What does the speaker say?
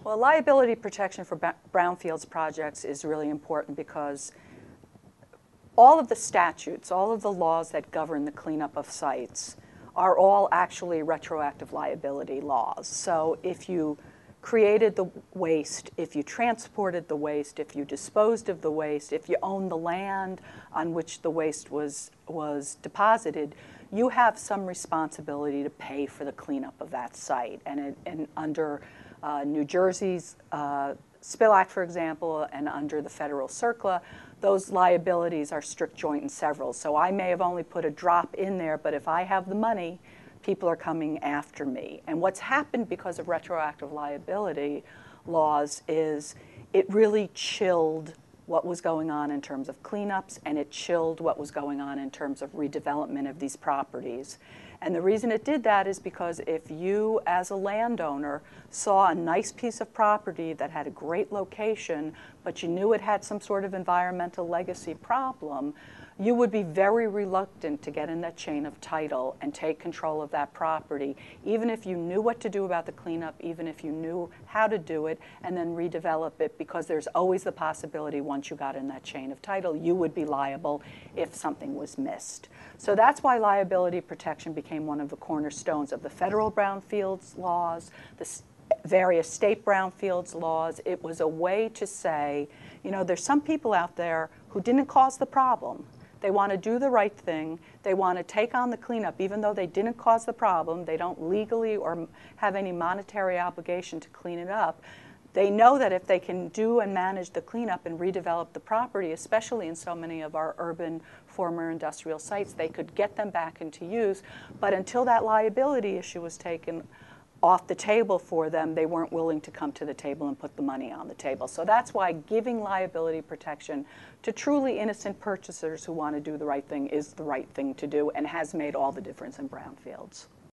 Well, liability protection for brownfields projects is really important because all of the statutes, all of the laws that govern the cleanup of sites are all actually retroactive liability laws. So if you created the waste, if you transported the waste, if you disposed of the waste, if you own the land on which the waste was deposited, you have some responsibility to pay for the cleanup of that site. And under New Jersey's Spill Act, for example, and under the federal CERCLA, those liabilities are strict joint and several. So I may have only put a drop in there, but if I have the money, people are coming after me. And what's happened because of retroactive liability laws is it really chilled what was going on in terms of cleanups, and it chilled what was going on in terms of redevelopment of these properties. And the reason it did that is because if you, as a landowner, saw a nice piece of property that had a great location, but you knew it had some sort of environmental legacy problem, you would be very reluctant to get in that chain of title and take control of that property, even if you knew what to do about the cleanup, even if you knew how to do it, and then redevelop it, because there's always the possibility once you got in that chain of title, you would be liable if something was missed. So that's why liability protection became one of the cornerstones of the federal brownfields laws, the various state brownfields laws. It was a way to say, you know, there's some people out there who didn't cause the problem. They want to do the right thing. They want to take on the cleanup even though they didn't cause the problem. They don't legally or have any monetary obligation to clean it up. They know that if they can do and manage the cleanup and redevelop the property, especially in so many of our urban former industrial sites, they could get them back into use. But until that liability issue was taken off the table for them, they weren't willing to come to the table and put the money on the table. So that's why giving liability protection to truly innocent purchasers who want to do the right thing is the right thing to do and has made all the difference in brownfields.